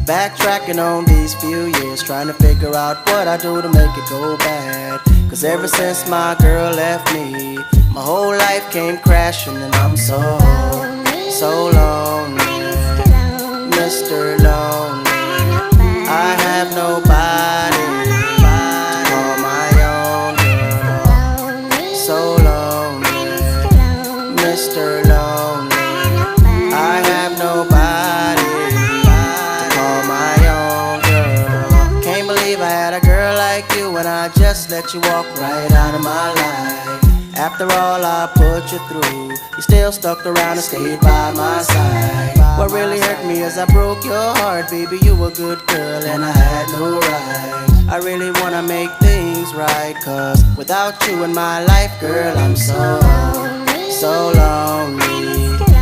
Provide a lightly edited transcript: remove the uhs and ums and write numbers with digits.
Backtracking on these few years, trying to figure out what I do to make it go bad. Cause ever since my girl left me, my whole life came crashing, and I'm so lonely, Mr. Lonely. I have nobody to call my own girl. So lonely, Mr. Lonely. I have nobody to call my own girl. Can't believe I had a girl like you when I just let you walk right out of my life. After all I put you through, you still stuck around and stayed by my side. What really hurt me is I broke your heart, baby. You were a good girl and I had no right. I really wanna make things right, cause without you in my life, girl, I'm so lonely.